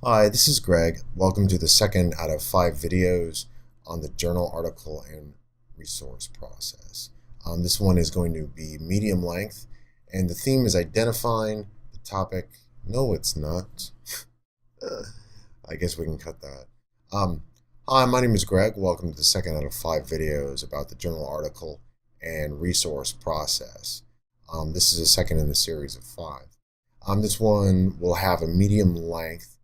Hi, this is Greg. Welcome to the second out of 5 videos on the journal article and resource process. This one is going to be medium length, and the theme is identifying the topic. No, it's not. I guess we can cut that. Um, Hi, my name is Greg. Welcome to the second out of 5 videos about the journal article and resource process. This is the second in the series of 5. This one will have a medium length,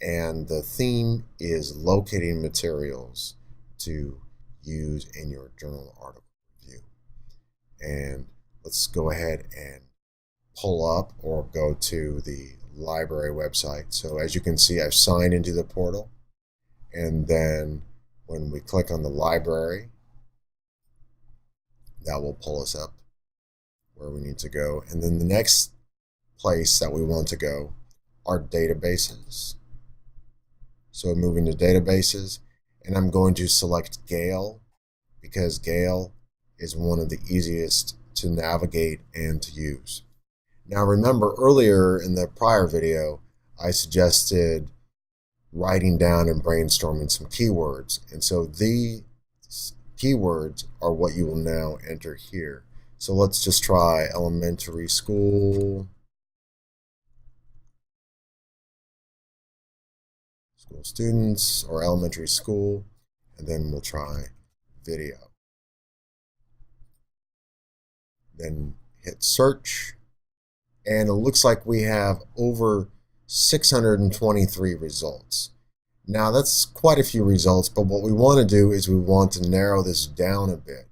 and the theme is locating materials to use in your journal article review. And let's go ahead and pull up or go to the library website. So as you can see, I've signed into the portal, and then when we click on the library, that will pull us up where we need to go. And then the next place that we want to go are databases. So moving to databases, and I'm going to select Gale because Gale is one of the easiest to navigate and to use. Now remember, earlier in the prior video, I suggested writing down and brainstorming some keywords. And so these keywords are what you will now enter here. So let's just try elementary school students, or elementary school, and then we'll try video. Then hit search, and it looks like we have over 623 results. Now that's quite a few results, but what we want to do is we want to narrow this down a bit.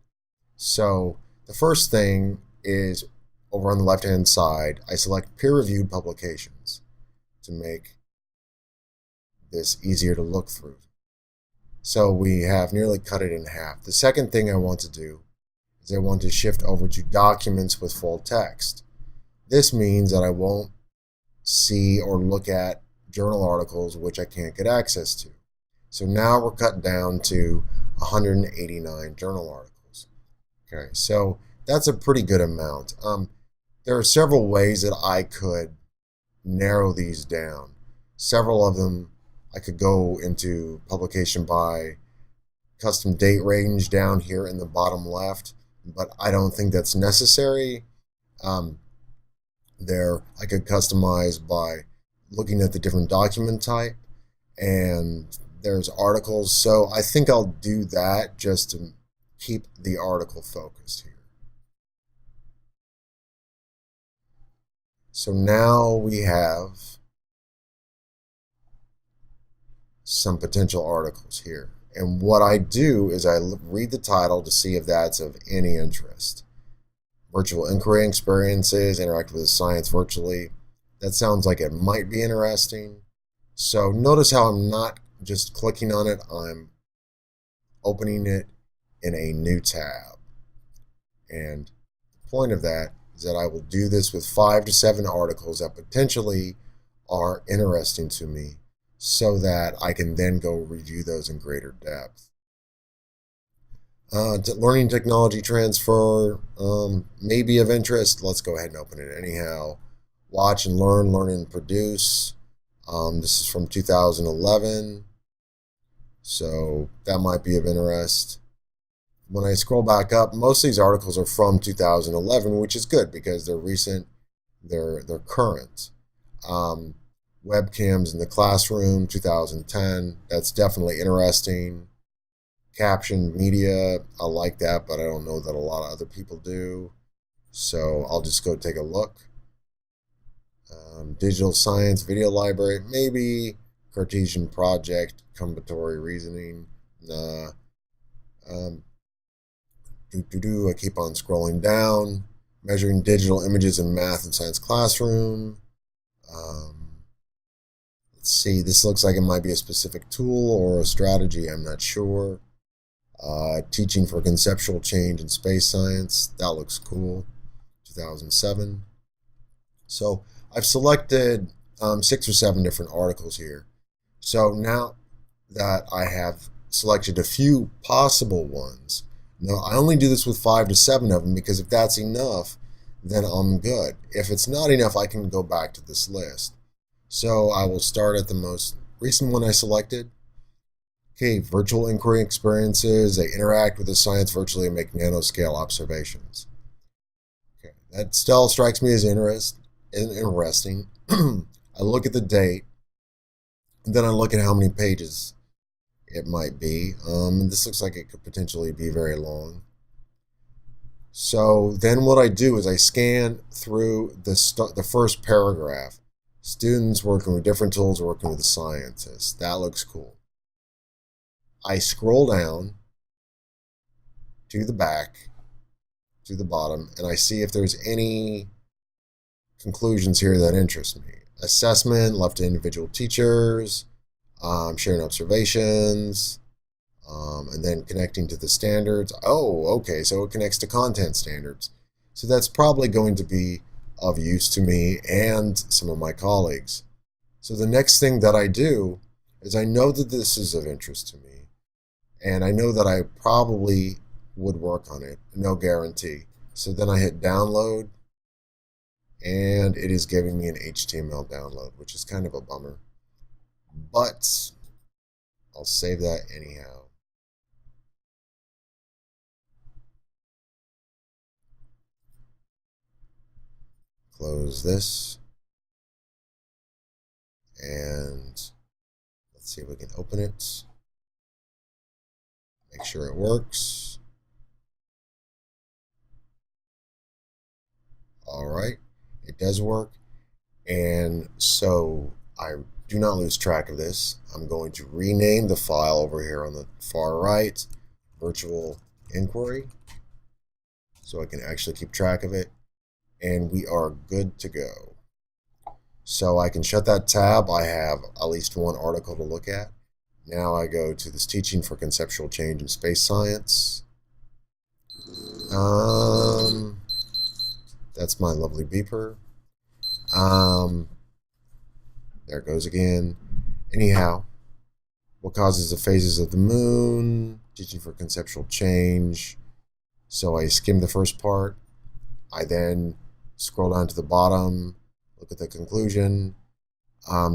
So the first thing is over on the left hand side, I select peer-reviewed publications to make this easier to look through. So we have nearly cut it in half. The second thing I want to do is I want to shift over to documents with full text. This means that I won't see or look at journal articles which I can't get access to. So now we're cut down to 189 journal articles. Okay, so that's a pretty good amount. There are several ways that I could narrow these down. Several of them, I could go into publication by custom date range down here in the bottom left, but I don't think that's necessary. There, I could customize by looking at the different document type, and there's articles. So I think I'll do that just to keep the article focused here. So now we have some potential articles here. And what I do is I read the title to see if that's of any interest. Virtual inquiry experiences, interact with science virtually. That sounds like it might be interesting. So notice how I'm not just clicking on it, I'm opening it in a new tab. And the point of that is that I will do this with 5 to 7 articles that potentially are interesting to me, so that I can then go review those in greater depth. Learning technology transfer may be of interest. Let's go ahead and open it anyhow. Watch and learn and produce. This is from 2011, so that might be of interest. When I scroll back up, most of these articles are from 2011, which is good because they're recent, they're current. Webcams in the classroom, 2010. That's definitely interesting. Captioned media, I like that, but I don't know that a lot of other people do. So I'll just go take a look. Digital science video library, maybe. Cartesian project, combinatory reasoning. Nah. I keep on scrolling down. Measuring digital images in math and science classroom. Let's see, this looks like it might be a specific tool or a strategy, I'm not sure. Teaching for conceptual change in space science, that looks cool, 2007. So I've selected 6 or 7 different articles here. So now that I have selected a few possible ones, now I only do this with 5 to 7 of them because if that's enough, then I'm good. If it's not enough, I can go back to this list. So I will start at the most recent one I selected. Okay, virtual inquiry experiences. They interact with the science virtually and make nanoscale observations. Okay, that still strikes me as interesting. I look at the date, and then I look at how many pages it might be. And this looks like it could potentially be very long. So then what I do is I scan through the first paragraph. Students working with different tools, working with the scientists. That looks cool. I scroll down to the back, to the bottom, and I see if there's any conclusions here that interest me. Assessment left to individual teachers, sharing observations, and then connecting to the standards. Oh, okay, so it connects to content standards. So that's probably going to be of use to me and some of my colleagues. So the next thing that I do is I know that this is of interest to me, and I know that I probably would work on it. No guarantee. So then I hit download, and it is giving me an HTML download, which is kind of a bummer. But I'll save that anyhow. Close this. And let's see if we can open it. Make sure it works. All right, it does work. And so I do not lose track of this. I'm going to rename the file over here on the far right, virtual inquiry, so I can actually keep track of it. And we are good to go. So I can shut that tab. I have at least one article to look at. Now I go to this teaching for conceptual change in space science. That's my lovely beeper. There it goes again. Anyhow, what causes the phases of the moon? Teaching for conceptual change. So I skim the first part. I then scroll down to the bottom, look at the conclusion.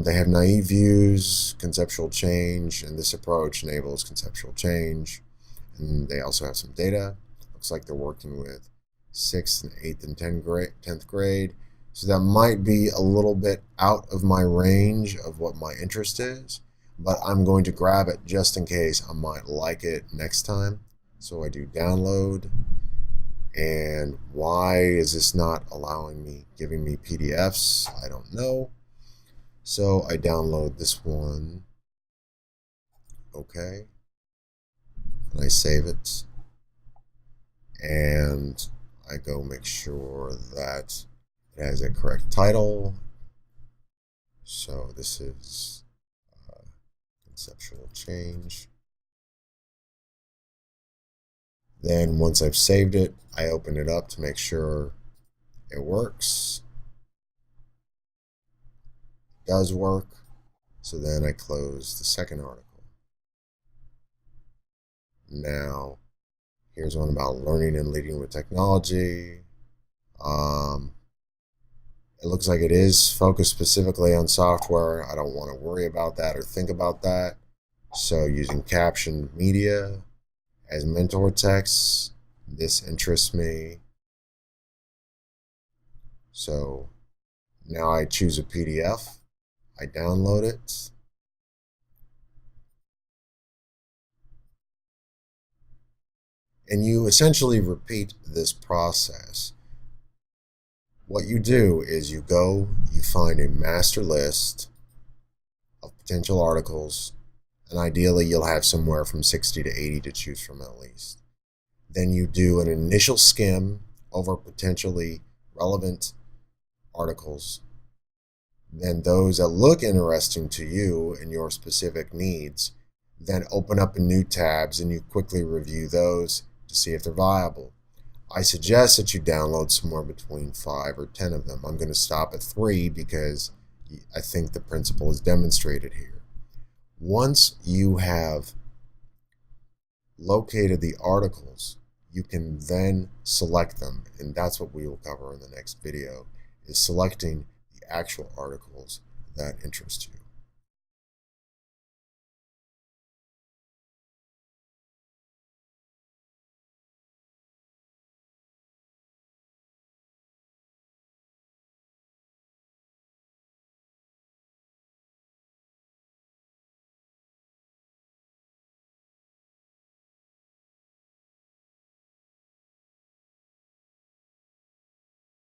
They have naive views, conceptual change, and this approach enables conceptual change. And they also have some data. Looks like they're working with 6th and 8th and 10th grade. So that might be a little bit out of my range of what my interest is, but I'm going to grab it just in case I might like it next time. So I do download. And why is this not giving me PDFs? I don't know. So I download this one. Okay. And I save it. And I go make sure that it has a correct title. So this is conceptual change. Then once I've saved it, I open it up to make sure it works. It does work. So then I close the second article. Now, here's one about learning and leading with technology. It looks like it is focused specifically on software. I don't want to worry about that or think about that. So using captioned media as mentor texts, this interests me. So now I choose a PDF. I download it. And you essentially repeat this process. What you do is you find a master list of potential articles, and ideally you'll have somewhere from 60 to 80 to choose from at least. Then you do an initial skim over potentially relevant articles. Then those that look interesting to you and your specific needs, then open up in new tabs and you quickly review those to see if they're viable. I suggest that you download somewhere between 5 or 10 of them. I'm going to stop at 3 because I think the principle is demonstrated here. Once you have located the articles, you can then select them, and that's what we will cover in the next video, is selecting the actual articles that interests you.